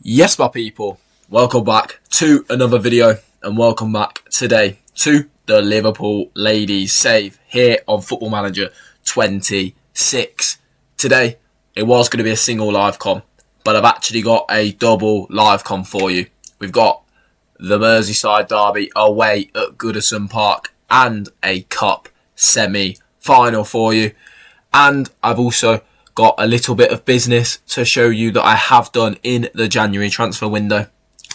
Yes, my people, welcome back to another video and welcome back today to the Liverpool ladies save here on Football Manager 26. Today, it was going to be a single live com, but I've actually got a double live com for you. We've got the Merseyside derby away at Goodison Park and a cup semi-final for you. And I've also got a little bit of business to show you that I have done in the January transfer window.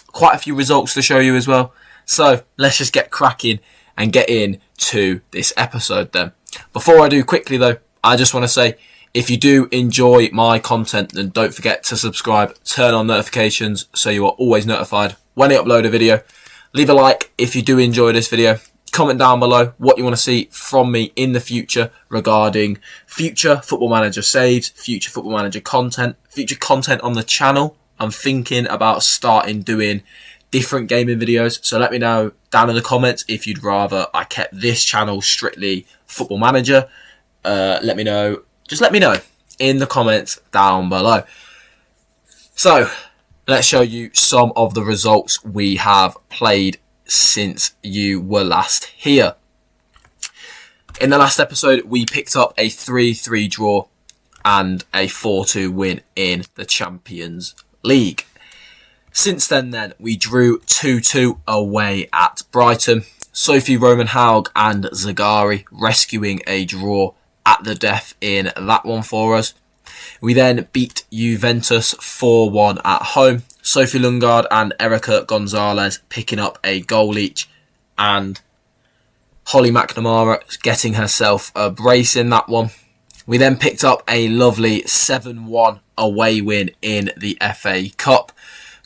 Quite a few results to show you as well. So let's just get cracking and get into this episode then. Before I do quickly though, I just want to say, if you do enjoy my content, then don't forget to subscribe, turn on notifications so you are always notified when I upload a video. Leave a like if you do enjoy this video. Comment down below what you want to see from me in the future regarding future Football Manager saves, future Football Manager content, future content on the channel. I'm thinking about starting doing different gaming videos. So let me know down in the comments if you'd rather I kept this channel strictly Football Manager. Let me know. Just let me know in the comments down below. So let's show you some of the results we have played since you were last here. In the last episode, we picked up a 3-3 draw and a 4-2 win in the Champions League. Since then, we drew 2-2 away at Brighton. Sophie Roman Haug and Zagari rescuing a draw at the death in that one for us. We then beat Juventus 4-1 at home. Sophie Lundgaard and Erica Gonzalez picking up a goal each, and Holly McNamara getting herself a brace in that one. We then picked up a lovely 7-1 away win in the FA Cup.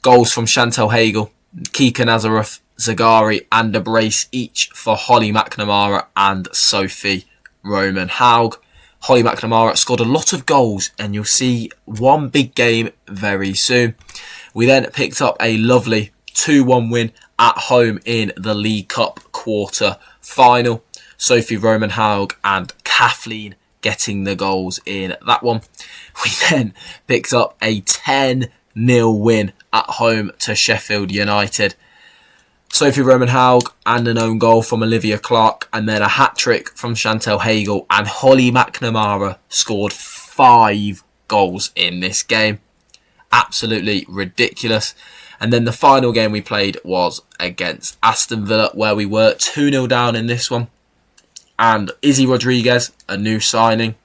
Goals from Chantal Hagel, Kika Nazareth, Zagari and a brace each for Holly McNamara and Sophie Roman Haug. Holly McNamara scored a lot of goals and you'll see one big game very soon. We then picked up a lovely 2-1 win at home in the League Cup quarter final. Sophie Roman Haug and Kathleen getting the goals in that one. We then picked up a 10-0 win at home to Sheffield United. Sophie Roman Haug and an own goal from Olivia Clark, and then a hat-trick from Chantal Hagel, and Holly McNamara scored 5 goals in this game. Absolutely ridiculous. And then the final game we played was against Aston Villa, where we were 2-0 down in this one. And Izzy Rodriguez, a new signing,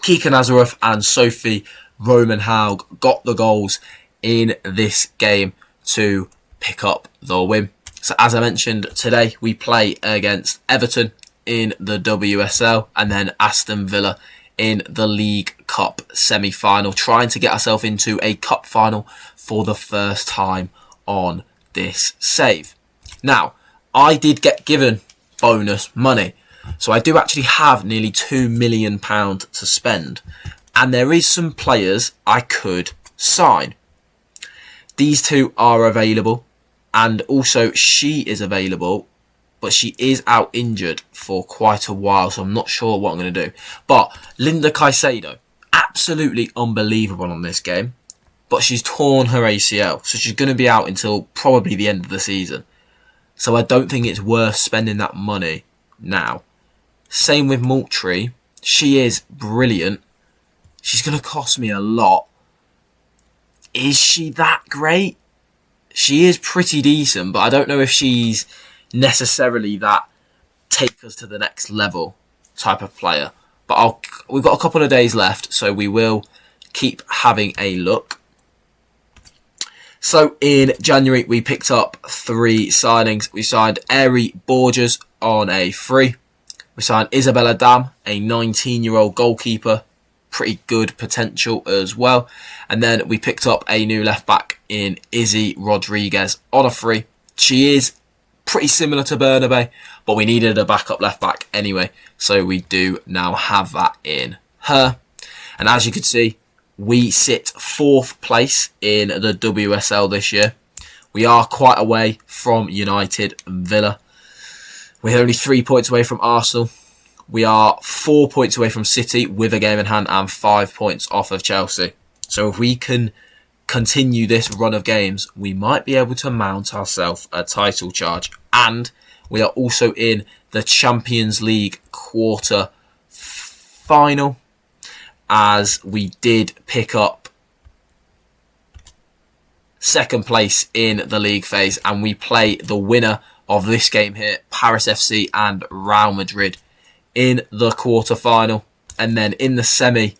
Kika Nazareth and Sophie Roman Haug got the goals in this game to pick up the win. So as I mentioned, today we play against Everton in the WSL and then Aston Villa in the League Cup semi-final, trying to get ourselves into a cup final for the first time on this save. Now, I did get given bonus money, so I do actually have nearly £2 million to spend, and there is some players I could sign. These two are available, and also she is available, but she is out injured for quite a while, so I'm not sure what I'm going to do. But Linda Caicedo, absolutely unbelievable on this game, but she's torn her ACL, so she's going to be out until probably the end of the season. So I don't think it's worth spending that money now. Same with Moultrie. She is brilliant. She's going to cost me a lot. Is she that great? She is pretty decent, but I don't know if she's necessarily that take us to the next level type of player. But we've got a couple of days left, so we will keep having a look. So in January, we picked up 3 signings. We signed Aerie Borges on a free. We signed Isabella Dam, a 19-year-old goalkeeper. Pretty good potential as well. And then we picked up a new left back in Izzy Rodriguez on a free. She is pretty similar to Bernabe, but we needed a backup left back anyway, so we do now have that in her. And as you can see, we sit 4th place in the WSL this year. We are quite away from United and Villa. We're only 3 points away from Arsenal. We are 4 points away from City with a game in hand and 5 points off of Chelsea. So if we can continue this run of games, we might be able to mount ourselves a title charge. And we are also in the Champions League quarter final, as we did pick up second place in the league phase, and we play the winner of this game here, Paris FC and Real Madrid, in the quarter final. And then in the semi,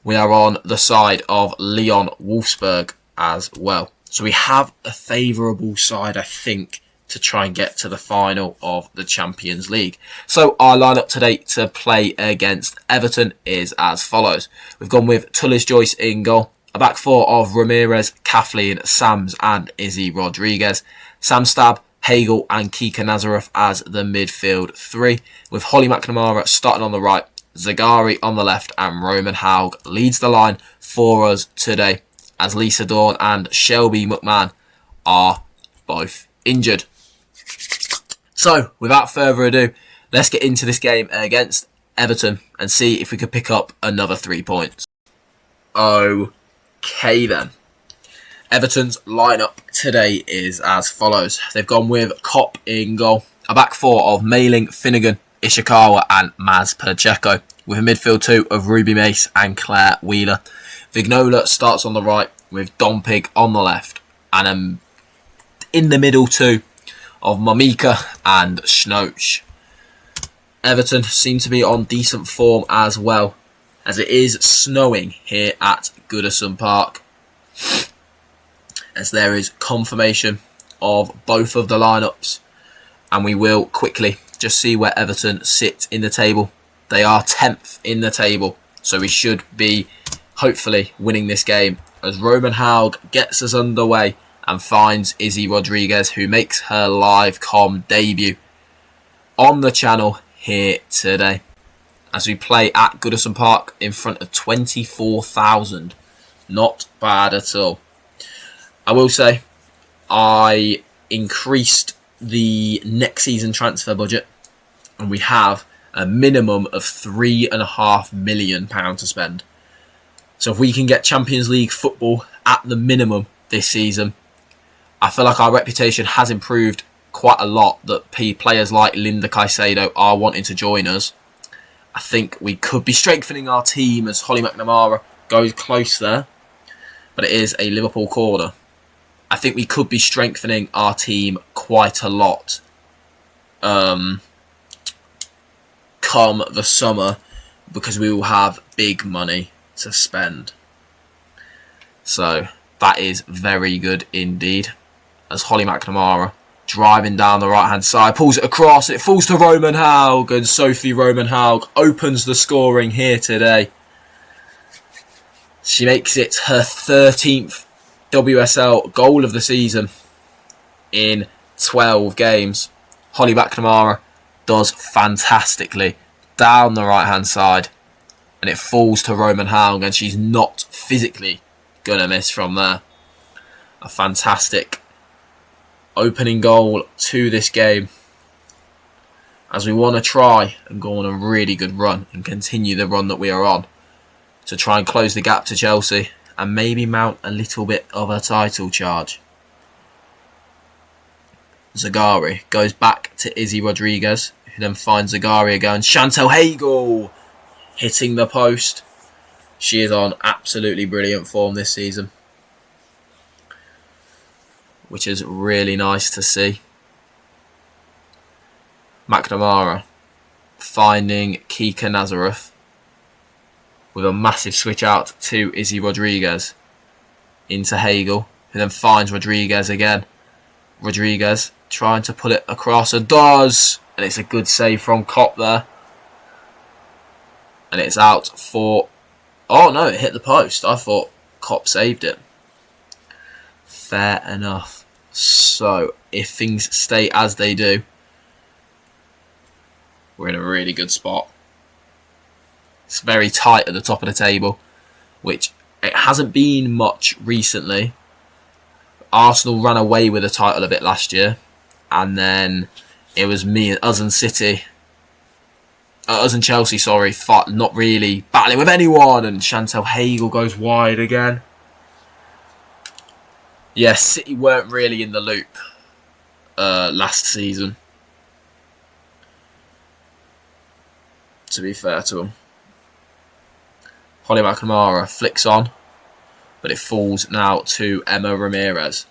we are on the side of Lyon Wolfsburg as well. So we have a favourable side, I think, to try and get to the final of the Champions League. So our lineup today to play against Everton is as follows. We've gone with Tullis Joyce in goal. A back four of Ramirez, Kathleen, Sams and Izzy Rodriguez. Sam Stab, Hagel and Kika Nazareth as the midfield three, with Holly McNamara starting on the right, Zagari on the left, and Roman Haug leads the line for us today, as Lisa Dawn and Shelby McMahon are both injured. So, without further ado, let's get into this game against Everton and see if we could pick up another 3 points. Okay then. Everton's lineup today is as follows. They've gone with Kopp in goal, a back four of Mailing, Finnegan, Ishikawa and Maz Pacheco, with a midfield two of Ruby Mace and Claire Wheeler. Vignola starts on the right with Dompig on the left, and in the middle two of Momika and Schnoch. Everton seem to be on decent form as well, as it is snowing here at Goodison Park, as there is confirmation of both of the lineups, and we will quickly just see where Everton sit in the table. They are 10th in the table, so we should be hopefully winning this game, as Roman Haug gets us underway and finds Izzy Rodriguez, who makes her live com debut on the channel here today, as we play at Goodison Park in front of 24,000. Not bad at all. I will say I increased the next season transfer budget, and we have a minimum of £3.5 million to spend. So if we can get Champions League football at the minimum this season, I feel like our reputation has improved quite a lot, that players like Linda Caicedo are wanting to join us. I think we could be strengthening our team as Holly McNamara goes close there, but it is a Liverpool corner. I think we could be strengthening our team quite a lot come the summer, because we will have big money to spend. So that is very good indeed, as Holly McNamara driving down the right hand side, pulls it across, it falls to Roman Haug, and Sophie Roman Haug opens the scoring here today. She makes it her 13th WSL goal of the season in 12 games. Holly McNamara does fantastically down the right hand side, and it falls to Roman Haug, and she's not physically gonna miss from there. A fantastic opening goal to this game, as we want to try and go on a really good run and continue the run that we are on, to try and close the gap to Chelsea and maybe mount a little bit of a title charge. Zagari goes back to Izzy Rodriguez, who then finds Zagari again. Chantal Hagel hitting the post. She is on absolutely brilliant form this season, which is really nice to see. McNamara finding Kika Nazareth with a massive switch out to Izzy Rodriguez into Hagel, who then finds Rodriguez again. Rodriguez trying to pull it across, and does, and it's a good save from Kopp there, and it's out for, oh no, it hit the post. I thought Kopp saved it. Fair enough. So if things stay as they do, we're in a really good spot. It's very tight at the top of the table, which it hasn't been much recently. Arsenal ran away with the title a bit last year, and then it was us and Chelsea, not really battling with anyone, and Chantal Hagel goes wide again. Yeah, City weren't really in the loop last season, to be fair to them. Holly McNamara flicks on, but it falls now to Emma Ramirez,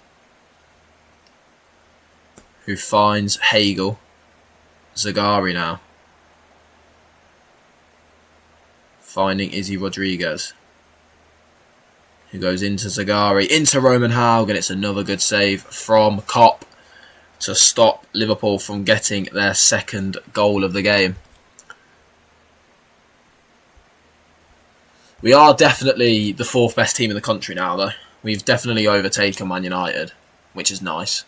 who finds Hagel. Zagari now. Finding Izzy Rodriguez, who goes into Zagari, into Roman Haug, and it's another good save from Kopp to stop Liverpool from getting their second goal of the game. We are definitely the fourth best team in the country now, though. We've definitely overtaken Man United, which is nice.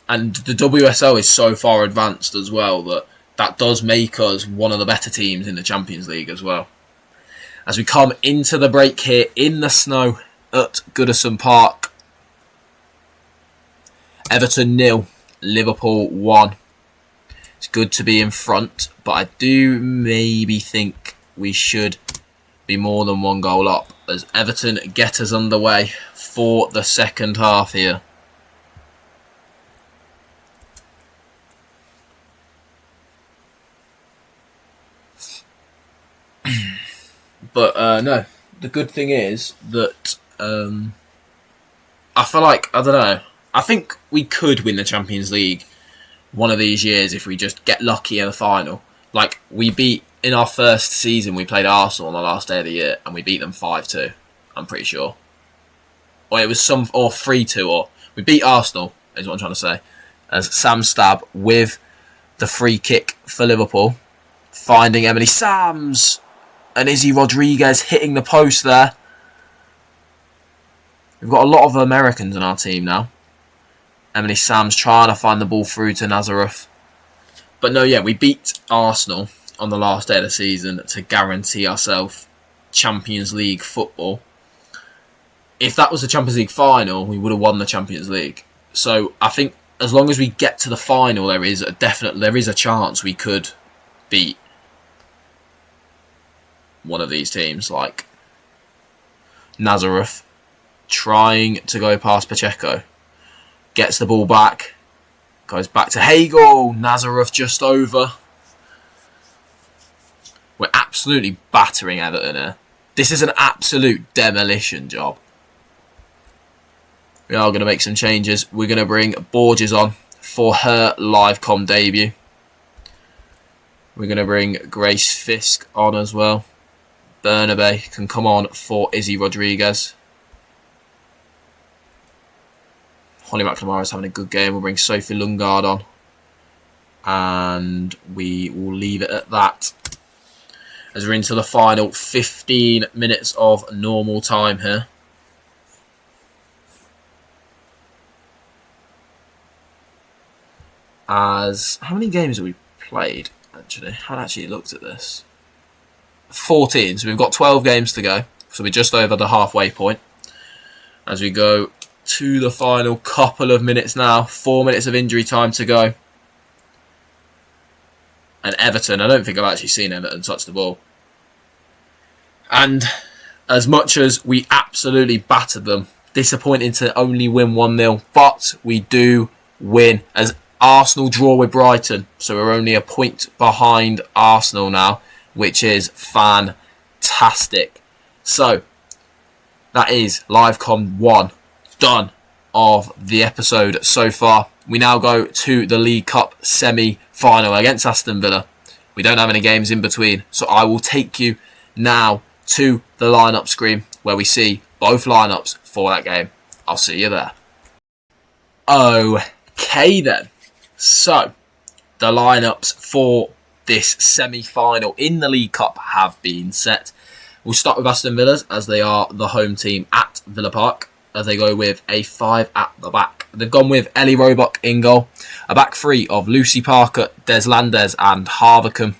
And the WSL is so far advanced as well that does make us one of the better teams in the Champions League as well. As we come into the break here in the snow at Goodison Park. Everton 0, Liverpool 1. It's good to be in front, but I do maybe think we should be more than one goal up as Everton get us underway for the second half here. But no, the good thing is that I feel like, I don't know, I think we could win the Champions League one of these years if we just get lucky in the final. Like, we beat, in our first season, we played Arsenal on the last day of the year and we beat them 5-2, I'm pretty sure. Or it was 3-2, or we beat Arsenal, is what I'm trying to say. As Sam Stab with the free kick for Liverpool, finding Emily Sams. And Izzy Rodriguez hitting the post there. We've got a lot of Americans in our team now. Emily Sams trying to find the ball through to Nazareth. But no, yeah, we beat Arsenal on the last day of the season to guarantee ourselves Champions League football. If that was the Champions League final, we would have won the Champions League. So I think as long as we get to the final, there is a chance we could beat one of these teams, like Nazareth, trying to go past Pacheco. Gets the ball back. Goes back to Hagel. Nazareth just over. We're absolutely battering Everton here. This is an absolute demolition job. We are going to make some changes. We're going to bring Borges on for her livecom debut. We're going to bring Grace Fisk on as well. Bernabe can come on for Izzy Rodriguez. Holly McNamara is having a good game. We'll bring Sophie Lungard on. And we will leave it at that. As we're into the final 15 minutes of normal time here. How many games have we played, actually? I haven't actually looked at this. 14, so we've got 12 games to go, so we're just over the halfway point as we go to the final couple of minutes now. 4 minutes of injury time to go, and Everton, I don't think I've actually seen Everton touch the ball, and as much as we absolutely battered them, disappointing to only win 1-0, but we do win as Arsenal draw with Brighton, so we're only a point behind Arsenal now, which is fantastic. So, that is livecom 1 done of the episode so far. We now go to the League Cup semi-final against Aston Villa. We don't have any games in between, so I will take you now to the lineup screen where we see both lineups for that game. I'll see you there. Okay then. So, the lineups for this semi-final in the League Cup have been set. We'll start with Aston Villa as they are the home team at Villa Park, as they go with a 5 at the back. They've gone with Ellie Roebuck in goal, a back three of Lucy Parker, Des Landes and Harvicum,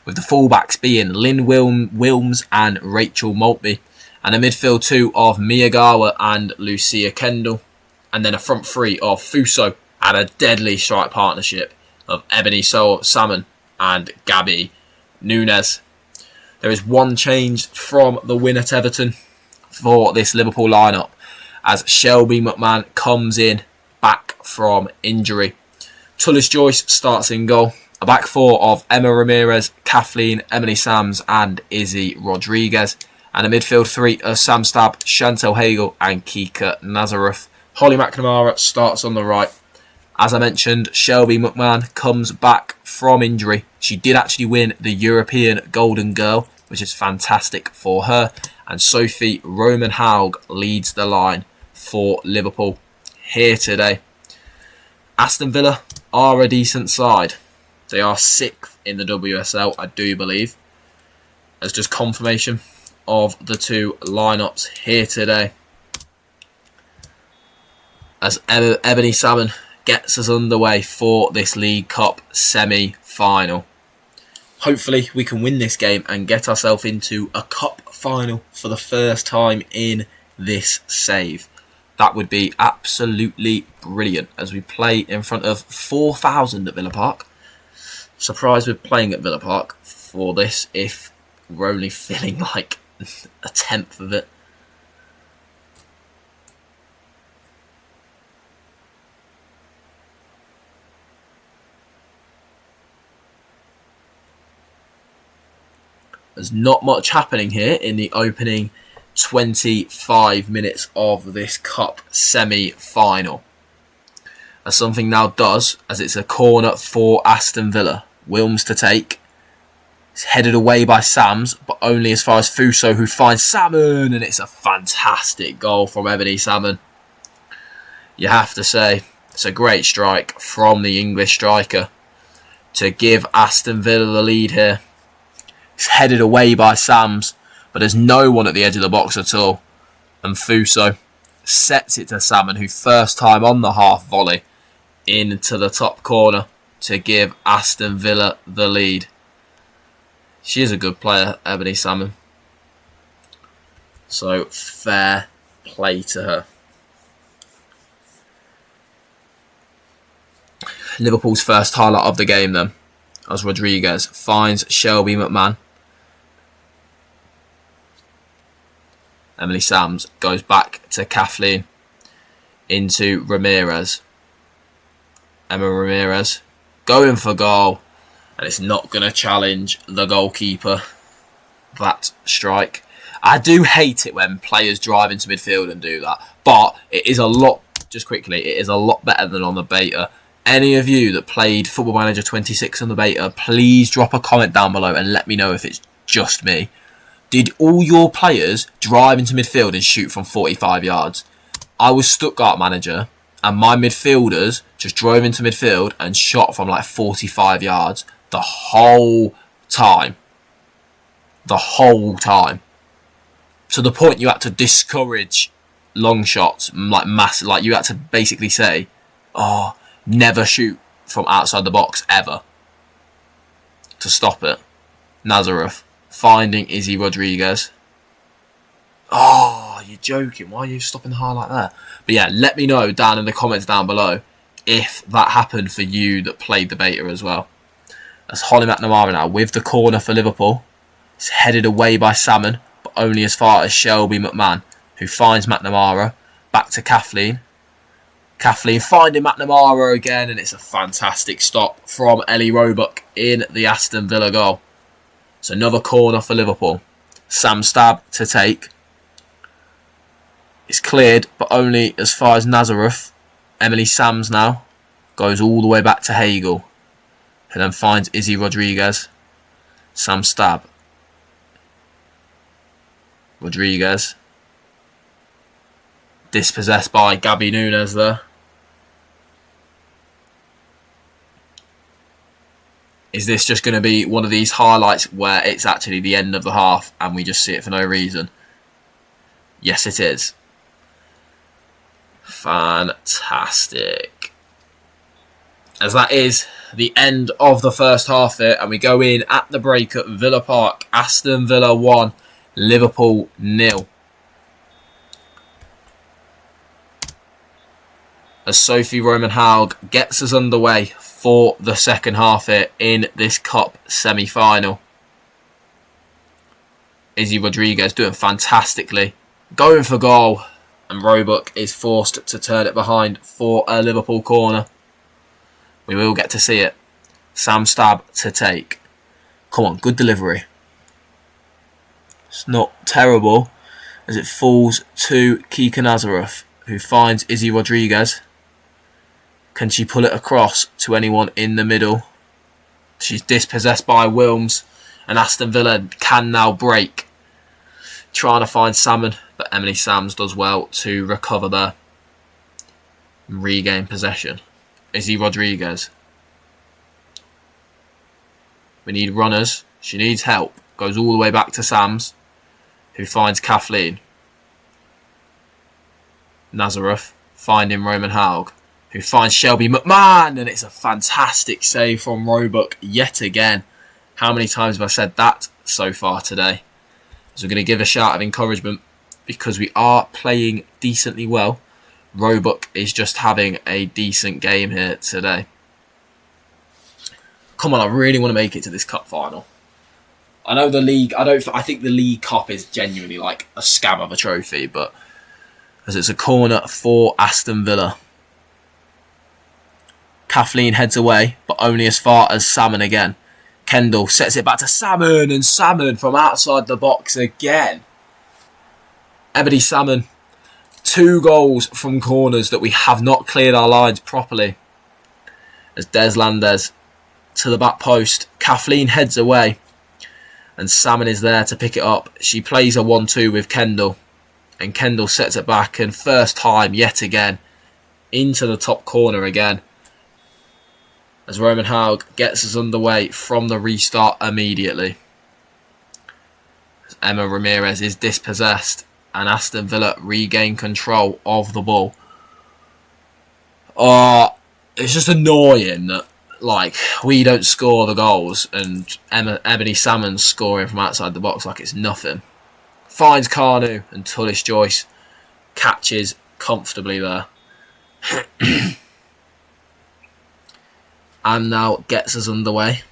with the fullbacks being Lynn Wilms and Rachel Maltby, and a midfield two of Miyagawa and Lucia Kendall, and then a front three of Fuso and a deadly strike partnership of Ebony Salmon and Gabby Nunes. There is one change from the win at Everton. for this Liverpool lineup as Shelby McMahon comes in back from injury. Tullis Joyce starts in goal. A back four of Emma Ramirez, Kathleen, Emily Sams and Izzy Rodriguez. And a midfield three of Sam Stab, Chantel Hagel and Kika Nazareth. Holly McNamara starts on the right. As I mentioned, Shelby McMahon comes back from injury. She did actually win the European Golden Girl, which is fantastic for her. And Sophie Roman Haug leads the line for Liverpool here today. Aston Villa are a decent side. They are 6th in the WSL, I do believe. As just confirmation of the two lineups here today. As Ebony Salmon gets us underway for this League Cup semi-final. Hopefully we can win this game and get ourselves into a cup final for the first time in this save. That would be absolutely brilliant as we play in front of 4,000 at Villa Park. Surprised we're playing at Villa Park for this if we're only filling like a tenth of it. There's not much happening here in the opening 25 minutes of this cup semi-final. As something now does, as it's a corner for Aston Villa. Wilms to take. It's headed away by Sams, but only as far as Fuso, who finds Salmon, and it's a fantastic goal from Ebony Salmon. You have to say, it's a great strike from the English striker to give Aston Villa the lead here. It's headed away by Sams, but there's no one at the edge of the box at all. And Fuso sets it to Salmon, who first time on the half volley into the top corner to give Aston Villa the lead. She is a good player, Ebony Salmon. So fair play to her. Liverpool's first highlight of the game then, as Rodriguez finds Shelby McMahon. Emily Sams goes back to Kathleen into Ramirez. Emma Ramirez going for goal, and it's not going to challenge the goalkeeper. That strike. I do hate it when players drive into midfield and do that, but it is a lot, just quickly, it is a lot better than on the beta. Any of you that played Football Manager 26 on the beta, please drop a comment down below and let me know if it's just me. Did all your players drive into midfield and shoot from 45 yards? I was Stuttgart manager and my midfielders just drove into midfield and shot from like 45 yards the whole time. The whole time. To the point you had to discourage long shots, like you had to basically say, oh, never shoot from outside the box ever, to stop it. Nazareth finding Izzy Rodriguez. Oh, you're joking. Why are you stopping the highlight there? But yeah, let me know down in the comments down below if that happened for you that played the beta as well. That's Holly McNamara now with the corner for Liverpool. It's headed away by Salmon, but only as far as Shelby McMahon, who finds McNamara. Back to Kathleen. Kathleen finding McNamara again, and it's a fantastic stop from Ellie Roebuck in the Aston Villa goal. It's another corner for Liverpool. Sam Stab to take. It's cleared, but only as far as Nazareth. Emily Sams now goes all the way back to Hagel, who then finds Izzy Rodriguez. Sam Stab. Rodriguez. Dispossessed by Gabby Nunes there. Is this just going to be one of these highlights where it's actually the end of the half and we just see it for no reason? Yes, it is. Fantastic. As that is the end of the first half there, and we go in at the break at Villa Park. Aston Villa 1, Liverpool 0. As Sophie Roman Haug gets us underway for the second half here in this cup semi-final. Izzy Rodriguez doing fantastically Going for goal, and Roebuck is forced to turn it behind for a Liverpool corner. We will get to see it. Sam Stab to take. Come on, good delivery. It's not terrible as it falls to Kika Nazareth, who finds Izzy Rodriguez. Can she pull it across to anyone in the middle? She's dispossessed by Wilms, and Aston Villa can now break. Trying to find Salmon, but Emily Sams does well to recover there and regain possession. Izzy Rodriguez. We need runners. She needs help. Goes all the way back to Sams, who finds Kathleen. Nazareth finding Roman Haug, who finds Shelby McMahon, and it's a fantastic save from Roebuck yet again. How many times have I said that so far today? So we're going to give a shout of encouragement because we are playing decently well. Roebuck is just having a decent game here today. Come on, I really want to make it to this cup final. I know the league, I think the League Cup is genuinely like a scam of a trophy, but as it's a corner for Aston Villa. Kathleen heads away, but only as far as Salmon again. Kendall sets it back to Salmon, and Salmon from outside the box again. Ebony Salmon, 2 goals from corners that we have not cleared our lines properly. As Des Landes to the back post, Kathleen heads away, and Salmon is there to pick it up. She plays a 1-2 with Kendall, and Kendall sets it back, and first time yet again into the top corner again. As Roman Haug gets us underway from the restart immediately. As Emma Ramirez is dispossessed and Aston Villa regain control of the ball. It's just annoying that we don't score the goals and Ebony Salmon's scoring from outside the box like it's nothing. Finds Carnu, and Tullis Joyce catches comfortably there. And now gets us underway.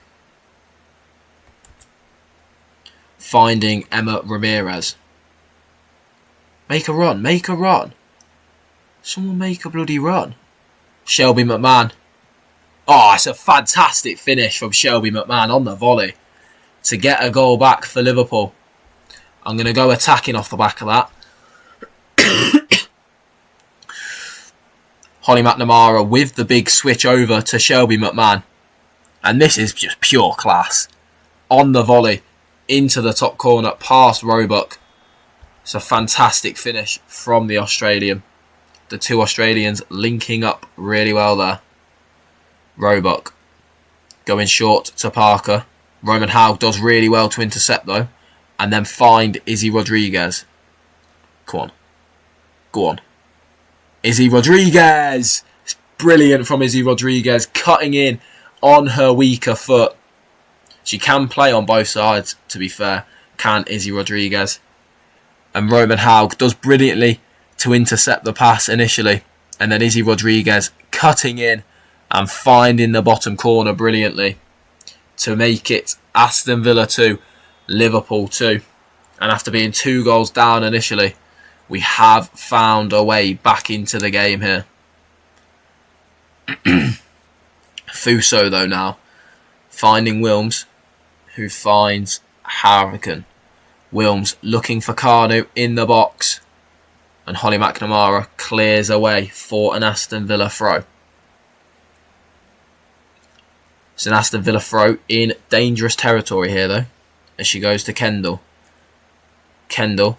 Finding Emma Ramirez. Make a run, make a run. Someone make a bloody run. Shelby McMahon. Oh, it's a fantastic finish from Shelby McMahon on the volley to get a goal back for Liverpool. I'm going to go attacking off the back of that. Holly McNamara with the big switch over to Shelby McMahon. And this is just pure class. On the volley, into the top corner, past Roebuck. It's a fantastic finish from the Australian. The 2 Australians linking up really well there. Roebuck going short to Parker. Roman Haug does really well to intercept though. And then find Izzy Rodriguez. Come on. Go on. Izzy Rodriguez. It's brilliant from Izzy Rodriguez. Cutting in on her weaker foot. She can play on both sides, to be fair. Can Izzy Rodriguez. And Roman Haug does brilliantly to intercept the pass initially. And then Izzy Rodriguez cutting in and finding the bottom corner brilliantly to make it Aston Villa 2, Liverpool 2. And after being 2 goals down initially, we have found a way back into the game here. Fuso though now, finding Wilms, who finds Hurricane. Wilms looking for Carnu in the box, and Holly McNamara clears away for an Aston Villa throw. It's an Aston Villa throw in dangerous territory here though, as she goes to Kendall. Kendall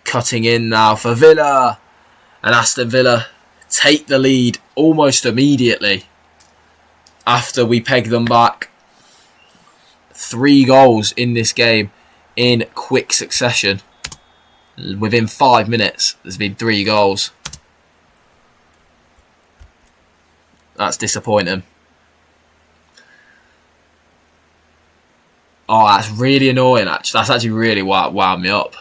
cutting in now for Villa, and Aston Villa take the lead almost immediately after we peg them back. 3 goals in this game in quick succession. Within 5 minutes, there's been 3 goals. That's disappointing. Oh, that's really annoying, actually. That's actually really wound me up.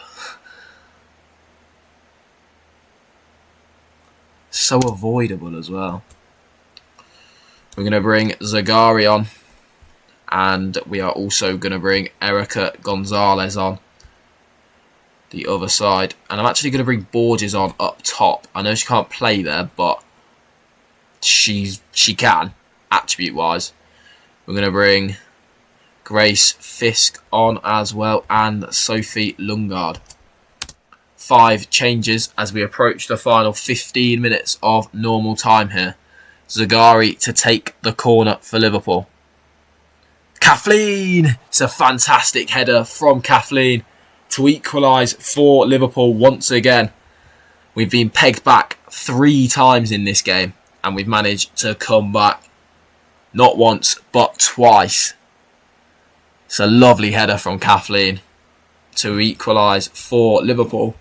So avoidable as well. We're going to bring Zagari on. And we are also going to bring Erica Gonzalez on the other side. And I'm actually going to bring Borges on up top. I know she can't play there, but she can, attribute-wise. We're going to bring Grace Fisk on as well, and Sophie Lungard. 5 changes as we approach the final 15 minutes of normal time here. Zagari to take the corner for Liverpool. Kathleen! It's a fantastic header from Kathleen to equalise for Liverpool once again. We've been pegged back 3 times in this game, and we've managed to come back not once but twice. It's a lovely header from Kathleen to equalise for Liverpool.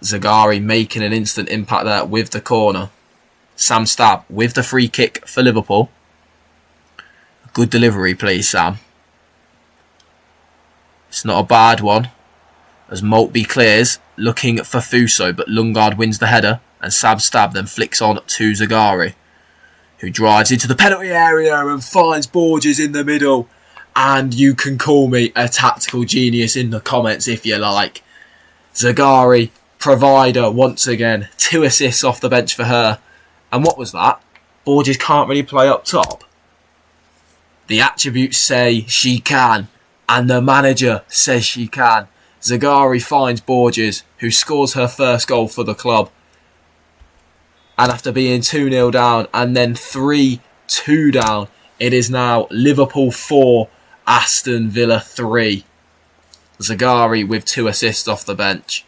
Zagari making an instant impact there with the corner. Sam Stab with the free kick for Liverpool. Good delivery, please, Sam. It's not a bad one, as Maltby clears, looking for Fuso, but Lungard wins the header, and Sam Stab then flicks on to Zagari, who drives into the penalty area and finds Borges in the middle. And you can call me a tactical genius in the comments if you like. Zagari, provider once again. 2 assists off the bench for her. And what was that? Borges can't really play up top. The attributes say she can, and the manager says she can. Zagari finds Borges, who scores her first goal for the club. And after being 2-0 down and then 3-2 down, it is now Liverpool 4, Aston Villa 3. Zagari with 2 assists off the bench.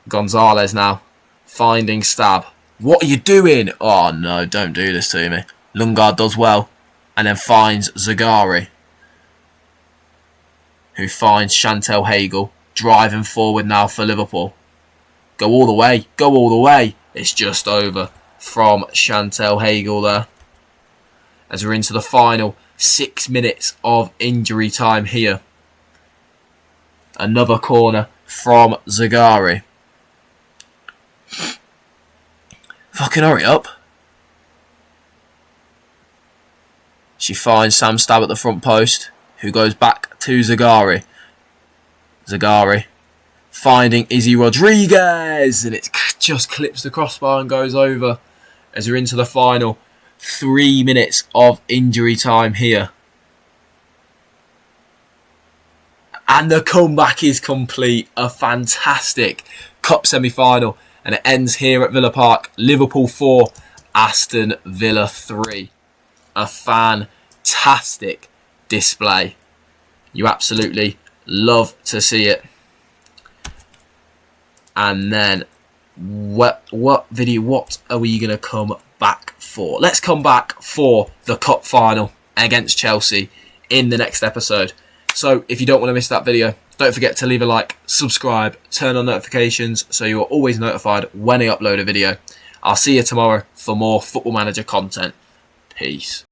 Gonzalez now finding Stab. What are you doing? Oh no, don't do this to me. Lungard does well and then finds Zagari, who finds Chantel Hagel, driving forward now for Liverpool. Go all the way, go all the way. It's just over from Chantel Hagel there. As we're into the final 6 minutes of injury time here. Another corner from Zagari. Fucking hurry up. She finds Sam Stab at the front post, who goes back to Zagari. Zagari finding Izzy Rodriguez, and it just clips the crossbar and goes over as we're into the final 3 minutes of injury time here. And the comeback is complete. A fantastic cup semi-final. And it ends here at Villa Park. Liverpool 4, Aston Villa 3. A fantastic display. You absolutely love to see it. And then, what are we going to come back for? Let's come back for the cup final against Chelsea in the next episode. So if you don't want to miss that video, don't forget to leave a like, subscribe, turn on notifications so you are always notified when I upload a video. I'll see you tomorrow for more Football Manager content. Peace.